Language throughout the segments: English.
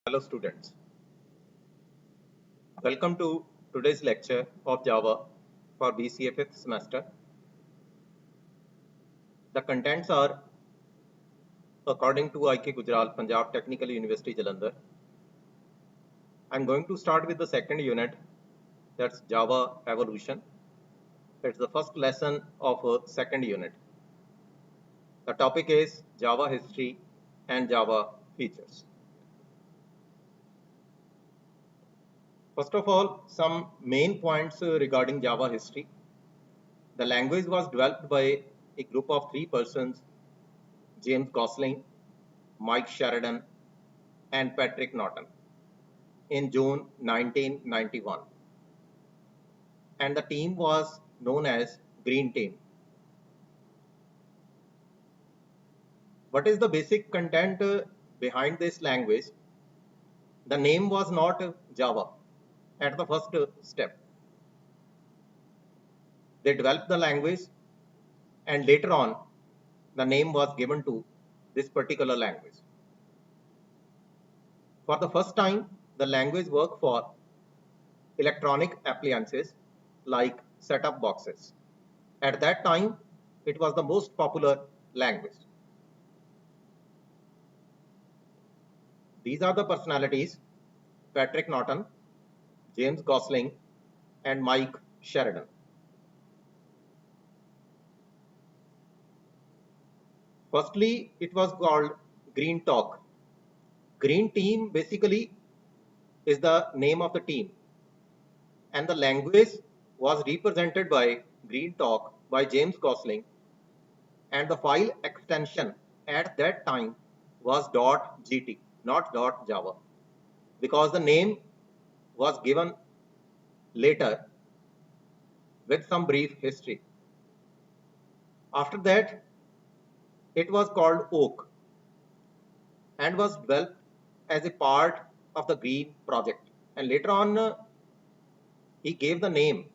Hello students, welcome to today's lecture of Java for BCA 5th semester. The contents are according to IK Gujral, Punjab Technical University Jalandhar. I'm going to start with the second unit, that's Java Evolution. It's the first lesson of a second unit. The topic is Java History and Java Features. First of all, some main points regarding Java history. The language was developed by a group of three persons, James Gosling, Mike Sheridan, and Patrick Norton in June 1991. And the team was known as Green Team. What is the basic content behind this language? The name was not Java at the first step. They developed the language and later on the name was given to this particular language. For the first time, the language worked for electronic appliances like set-top boxes. At that time, it was the most popular language. These are the personalities: Patrick Norton, James Gosling, and Mike Sheridan. Firstly, it was called Green Talk. Green Team basically is the name of the team, and the language was represented by Green Talk by James Gosling, and the file extension at that time was .gt, not .java, because the name was given later with some brief history. After that, it was called Oak and was developed as a part of the Green project. And later on, he gave the name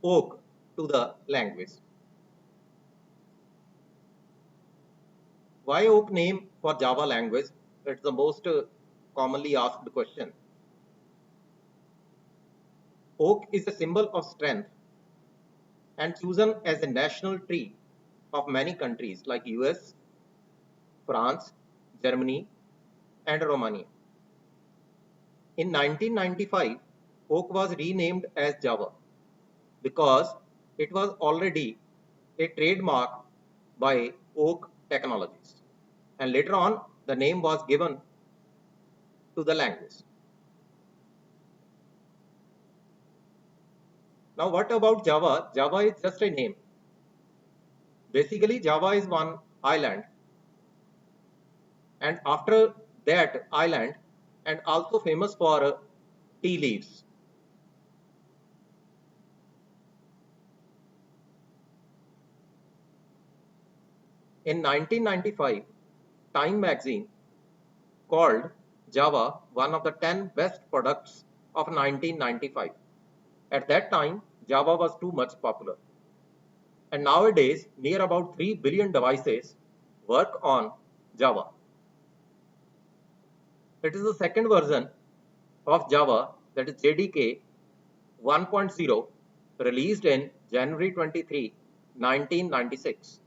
Oak to the language. Why Oak name for Java language? It's the most commonly asked question. Oak is a symbol of strength and chosen as a national tree of many countries like US, France, Germany, and Romania. In 1995, Oak was renamed as Java because it was already a trademark by Oak Technologies. And later on, the name was given to the language. Now, what about Java? Java is just a name. Basically, Java is one island, and after that island, and also famous for tea leaves. In 1995, Time magazine called Java one of the 10 best products of 1995. At that time, Java was too much popular. And nowadays, near about 3 billion devices work on Java. It is the second version of Java, that is JDK 1.0, released in January 23, 1996.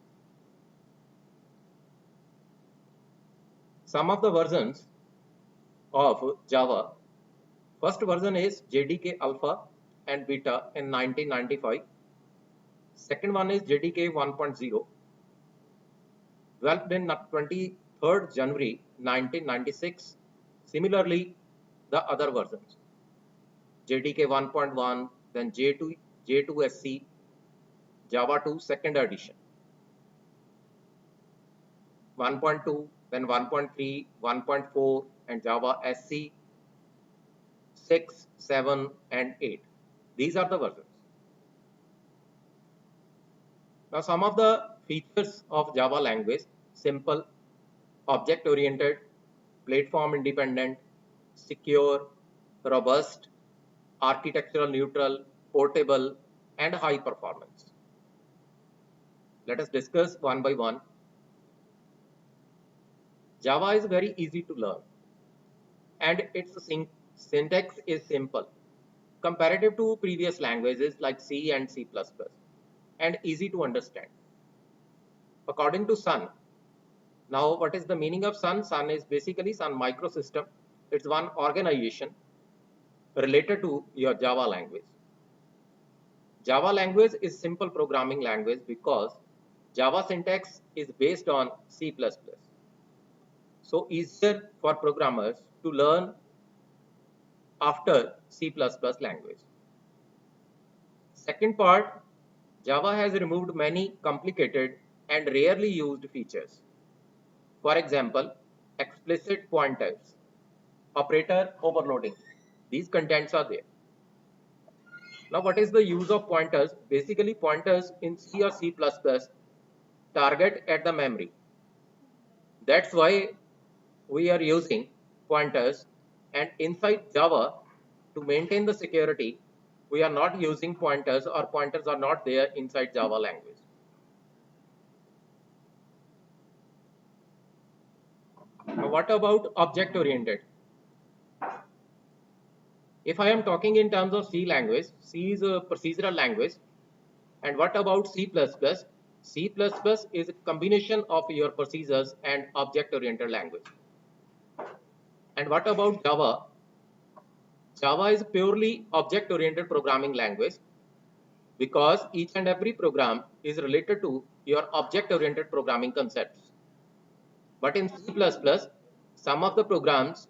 Some of the versions of Java. First version is JDK Alpha and Beta in 1995. Second one is JDK 1.0, developed in 23rd January 1996. Similarly, the other versions, JDK 1.1, then J2SC, Java 2 second edition, 1.2, then 1.3, 1.4, and Java SC 6, 7, and 8. These are the versions. Now, some of the features of Java language: simple, object-oriented, platform-independent, secure, robust, architectural neutral, portable, and high performance. Let us discuss one by one. Java is very easy to learn. and its syntax is simple comparative to previous languages like C and C++, and easy to understand. According to Sun, now what is the meaning of Sun? Sun is basically Sun Microsystem. It's one organization related to your Java language. Java language is simple programming language because Java syntax is based on C++. So easier for programmers to learn after C++ language. Second part, Java has removed many complicated and rarely used features. For example, explicit pointers, operator overloading. These contents are there. Now, what is the use of pointers? Basically, pointers in C or C++ target at the memory. That's why we are using pointers, and inside Java, to maintain the security, we are not using pointers, or pointers are not there inside Java language. Now, what about object oriented? If I am talking in terms of C language, C is a procedural language. And what about C++? C++ is a combination of your procedures and object oriented language. And what about Java? Java is purely object oriented programming language because each and every program is related to your object oriented programming concepts. But in C++, some of the programs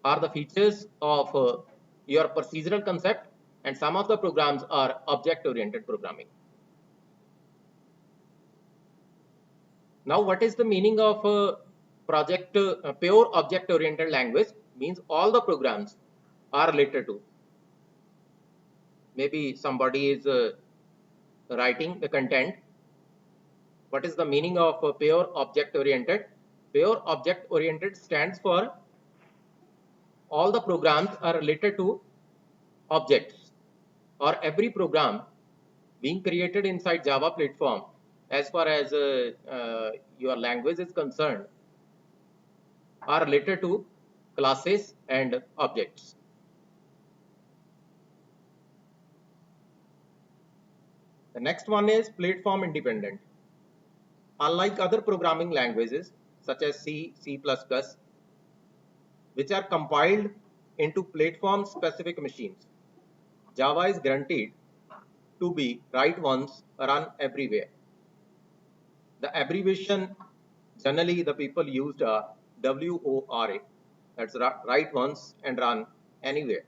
are the features of your procedural concept, and some of the programs are object oriented programming. Now, what is the meaning of pure object oriented language? Means all the programs are related to. Maybe somebody is writing the content. What is the meaning of pure object oriented? Pure object oriented stands for all the programs are related to objects, or every program being created inside Java platform as far as your language is concerned are related to classes and objects. The next one is platform independent. Unlike other programming languages such as C, C++, which are compiled into platform specific machines, Java is guaranteed to be write once, run everywhere. The abbreviation generally the people used are WORA, that's write once and run anywhere.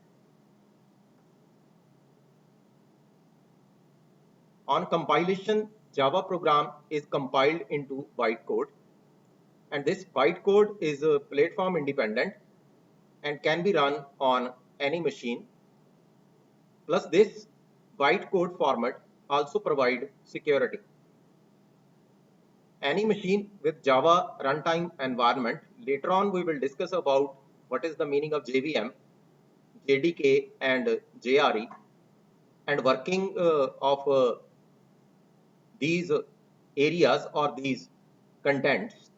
On compilation, Java program is compiled into bytecode, and this bytecode is platform independent and can be run on any machine. Plus, this bytecode format also provide security. Any machine with Java runtime environment, later on we will discuss about what is the meaning of JVM, JDK and JRE, and working of these areas or these contents.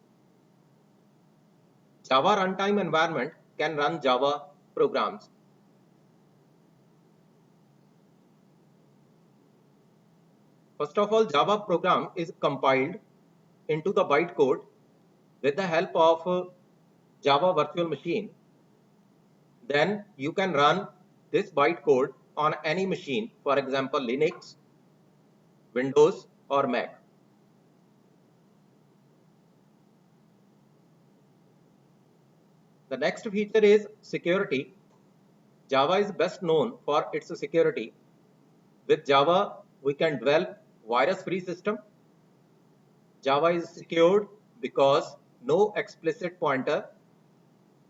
Java runtime environment can run Java programs. First of all, Java program is compiled into the bytecode with the help of Java virtual machine. Then you can run this bytecode on any machine, for example, Linux, Windows, or Mac. The next feature is security. Java is best known for its security. With Java, we can develop virus-free system. Java is secured because no explicit pointer.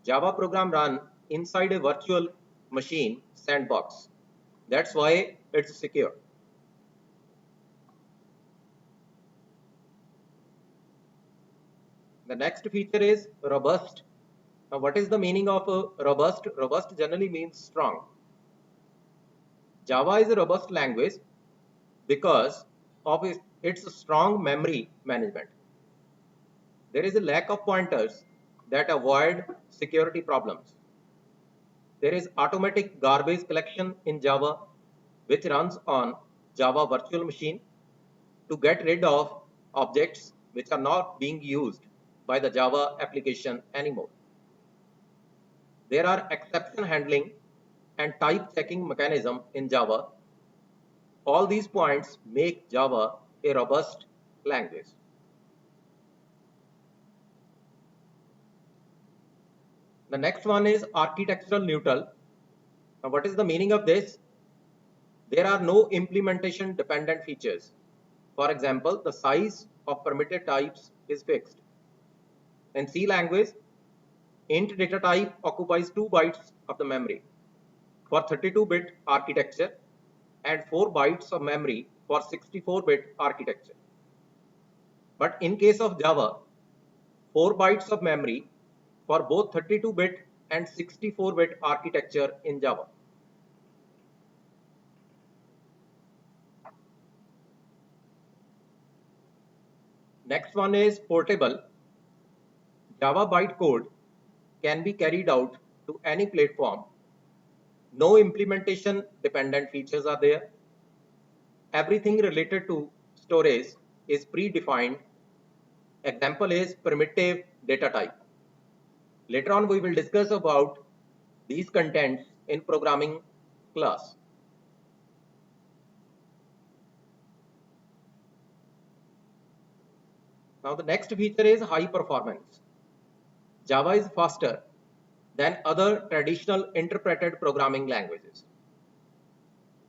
Java program run inside a virtual machine sandbox. That's why it's secure. The next feature is robust. Now, what is the meaning of robust? Robust generally means strong. Java is a robust language because of its strong memory management. There is a lack of pointers that avoid security problems. There is automatic garbage collection in Java, which runs on Java virtual machine to get rid of objects which are not being used by the Java application anymore. There are exception handling and type checking mechanism in Java. All these points make Java a robust language. The next one is architectural neutral. Now, what is the meaning of this? There are no implementation dependent features. For example, the size of permitted types is fixed. In C language, int data type occupies 2 bytes of the memory for 32-bit architecture and 4 bytes of memory for 64-bit architecture. But in case of Java, 4 bytes of memory for both 32-bit and 64-bit architecture in Java. Next one is portable. Java bytecode can be carried out to any platform. No implementation dependent features are there. Everything related to storage is predefined. Example is primitive data type. Later on, we will discuss about these contents in programming class. Now the next feature is high performance. Java is faster than other traditional interpreted programming languages.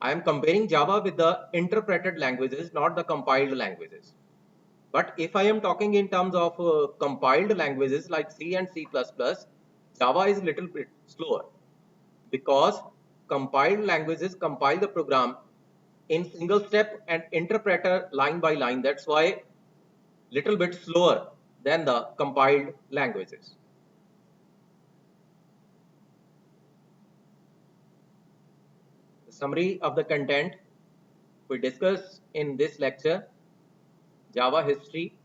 I am comparing Java with the interpreted languages, not the compiled languages. But if I am talking in terms of compiled languages like C and C++, Java is a little bit slower because compiled languages compile the program in single step and interpreter line by line. That's why little bit slower than the compiled languages. The summary of the content we discuss in this lecture: Java history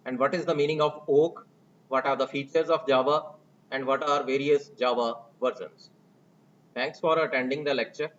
and what is the meaning of oak, what are the features of Java, and what are various Java versions. Thanks for attending the lecture.